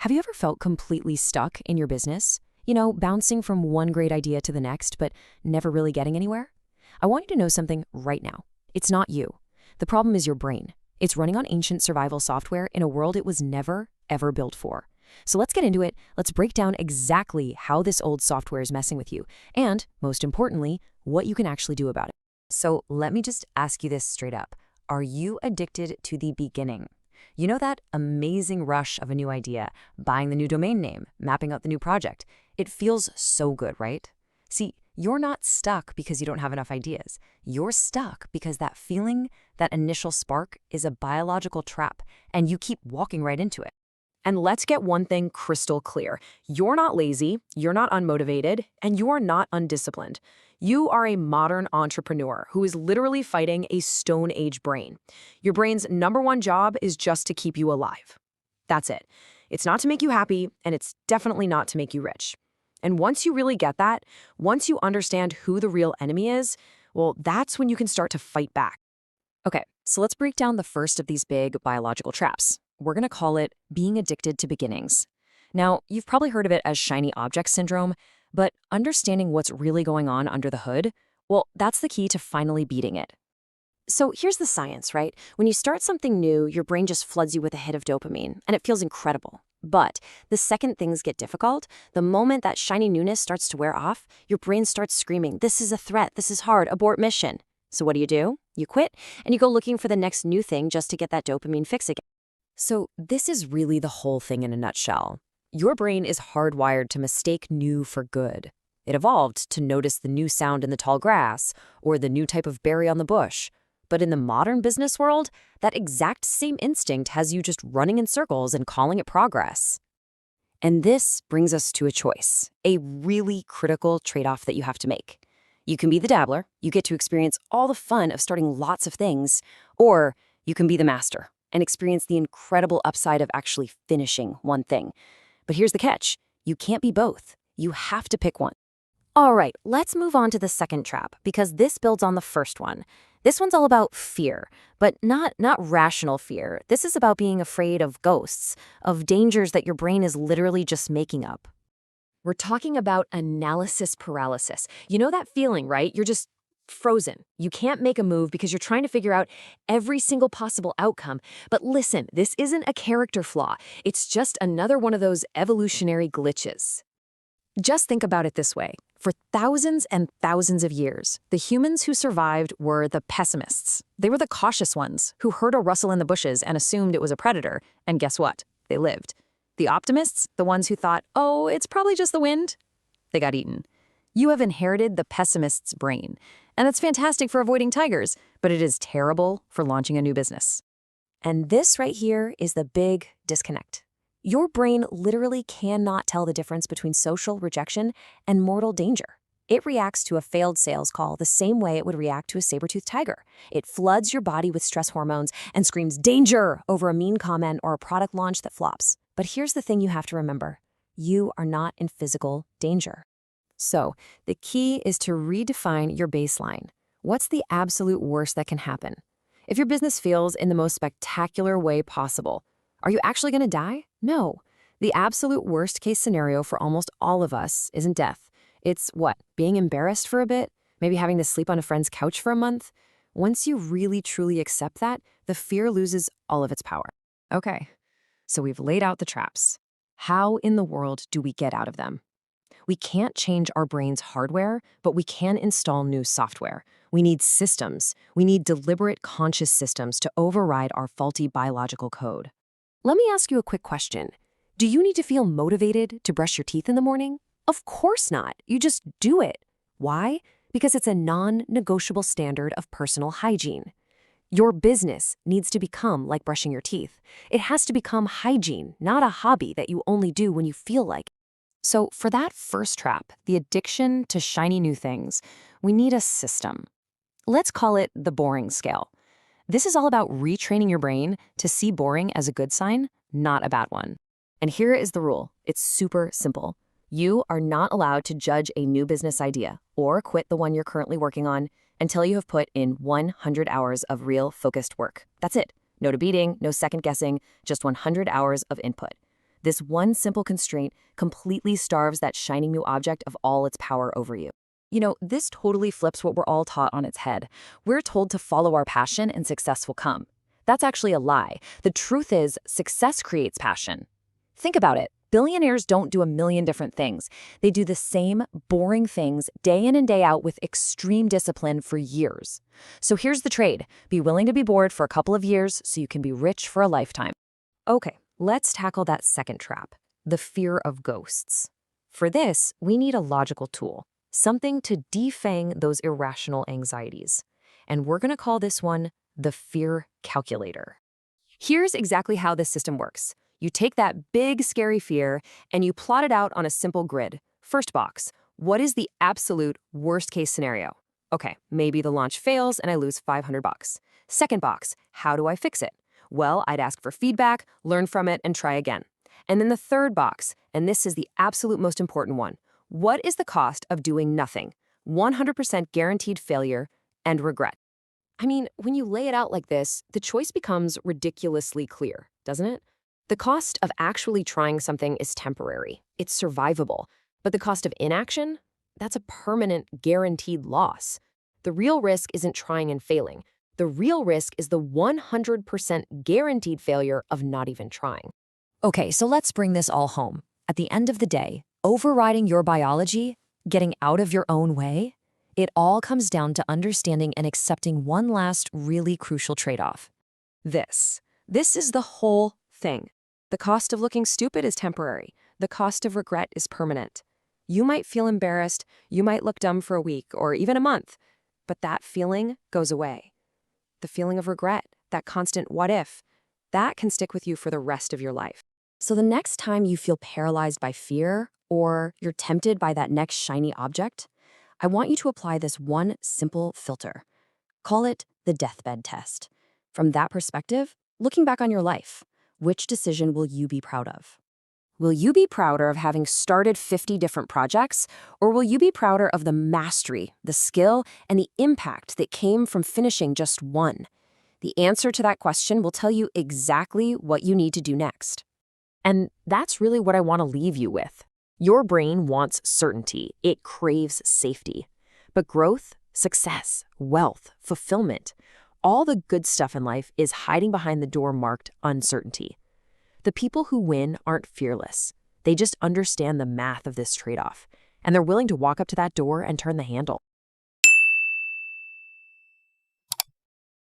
Have you ever felt completely stuck in your business? Bouncing from one great idea to the next, but never really getting anywhere? I want you to know something right now. It's not you. The problem is your brain. It's running on ancient survival software in a world it was never, ever built for. So let's get into it. Let's break down exactly how this old software is messing with you, and, most importantly, what you can actually do about it. So let me just ask you this straight up. Are you addicted to the beginning? You know that amazing rush of a new idea, buying the new domain name, mapping out the new project? It feels so good, right? See, you're not stuck because you don't have enough ideas. You're stuck because that feeling, that initial spark, is a biological trap, and you keep walking right into it. And let's get one thing crystal clear. You're not lazy, you're not unmotivated, and you are not undisciplined. You are a modern entrepreneur who is literally fighting a Stone Age brain. Your brain's #1 job is just to keep you alive. That's it. It's not to make you happy, and it's definitely not to make you rich. And once you really get that, once you understand who the real enemy is, well, that's when you can start to fight back. Okay, so let's break down the first of these big biological traps. We're going to call it being addicted to beginnings. Now, you've probably heard of it as shiny object syndrome, but understanding what's really going on under the hood, well, that's the key to finally beating it. So here's the science, right? When you start something new, your brain just floods you with a hit of dopamine, and it feels incredible. But the second things get difficult, the moment that shiny newness starts to wear off, your brain starts screaming, "This is a threat, this is hard, abort mission." So what do? You quit, and you go looking for the next new thing just to get that dopamine fix again. So this is really the whole thing in a nutshell. Your brain is hardwired to mistake new for good. It evolved to notice the new sound in the tall grass or the new type of berry on the bush. But in the modern business world, that exact same instinct has you just running in circles and calling it progress. And this brings us to a choice, a really critical trade-off that you have to make. You can be the dabbler, you get to experience all the fun of starting lots of things, or you can be the master and experience the incredible upside of actually finishing one thing. But here's the catch. You can't be both. You have to pick one. All right, let's move on to the second trap, because this builds on the first one. This one's all about fear, but not rational fear. This is about being afraid of ghosts, of dangers that your brain is literally just making up. We're talking about analysis paralysis. You know that feeling, right? You're just frozen. You can't make a move because you're trying to figure out every single possible outcome. But listen, this isn't a character flaw. It's just another one of those evolutionary glitches. Just think about it this way. For thousands and thousands of years, the humans who survived were the pessimists. They were the cautious ones who heard a rustle in the bushes and assumed it was a predator. And guess what? They lived. The optimists, the ones who thought, oh, it's probably just the wind, they got eaten. You have inherited the pessimist's brain. And that's fantastic for avoiding tigers, but it is terrible for launching a new business. And this right here is the big disconnect. Your brain literally cannot tell the difference between social rejection and mortal danger. It reacts to a failed sales call the same way it would react to a saber-toothed tiger. It floods your body with stress hormones and screams danger over a mean comment or a product launch that flops. But here's the thing you have to remember. You are not in physical danger. So the key is to redefine your baseline. What's the absolute worst that can happen? If your business fails in the most spectacular way possible, are you actually going to die? No. The absolute worst case scenario for almost all of us isn't death. It's what? Being embarrassed for a bit? Maybe having to sleep on a friend's couch for a month? Once you really truly accept that, the fear loses all of its power. Okay, so we've laid out the traps. How in the world do we get out of them? We can't change our brain's hardware, but we can install new software. We need systems. We need deliberate, conscious systems to override our faulty biological code. Let me ask you a quick question. Do you need to feel motivated to brush your teeth in the morning? Of course not. You just do it. Why? Because it's a non-negotiable standard of personal hygiene. Your business needs to become like brushing your teeth. It has to become hygiene, not a hobby that you only do when you feel like it. So for that first trap, the addiction to shiny new things, we need a system. Let's call it the boring scale. This is all about retraining your brain to see boring as a good sign, not a bad one. And here is the rule. It's super simple. You are not allowed to judge a new business idea or quit the one you're currently working on until you have put in 100 hours of real focused work. That's it. No debating, no second guessing, just 100 hours of input. This one simple constraint completely starves that shining new object of all its power over you. This totally flips what we're all taught on its head. We're told to follow our passion and success will come. That's actually a lie. The truth is, success creates passion. Think about it. Billionaires don't do a million different things. They do the same boring things day in and day out with extreme discipline for years. So here's the trade. Be willing to be bored for a couple of years so you can be rich for a lifetime. Okay, let's tackle that second trap, the fear of ghosts. For this, we need a logical tool, something to defang those irrational anxieties. And we're going to call this one the fear calculator. Here's exactly how this system works. You take that big, scary fear and you plot it out on a simple grid. First box, what is the absolute worst-case scenario? Okay, maybe the launch fails and I lose $500. Second box, how do I fix it? Well, I'd ask for feedback, learn from it, and try again. And then the third box, and this is the absolute most important one. What is the cost of doing nothing? 100% guaranteed failure and regret. I mean, when you lay it out like this, the choice becomes ridiculously clear, doesn't it? The cost of actually trying something is temporary. It's survivable. But the cost of inaction? That's a permanent, guaranteed loss. The real risk isn't trying and failing. The real risk is the 100% guaranteed failure of not even trying. Okay, so let's bring this all home. At the end of the day, overriding your biology, getting out of your own way, it all comes down to understanding and accepting one last really crucial trade-off. This is the whole thing. The cost of looking stupid is temporary. The cost of regret is permanent. You might feel embarrassed, you might look dumb for a week or even a month, but that feeling goes away. The feeling of regret, that constant what if, that can stick with you for the rest of your life. So the next time you feel paralyzed by fear or you're tempted by that next shiny object, I want you to apply this one simple filter. Call it the deathbed test. From that perspective, looking back on your life, which decision will you be proud of? Will you be prouder of having started 50 different projects, or will you be prouder of the mastery, the skill, and the impact that came from finishing just one? The answer to that question will tell you exactly what you need to do next. And that's really what I want to leave you with. Your brain wants certainty. It craves safety. But growth, success, wealth, fulfillment, all the good stuff in life is hiding behind the door marked uncertainty. The people who win aren't fearless. They just understand the math of this trade-off, and they're willing to walk up to that door and turn the handle.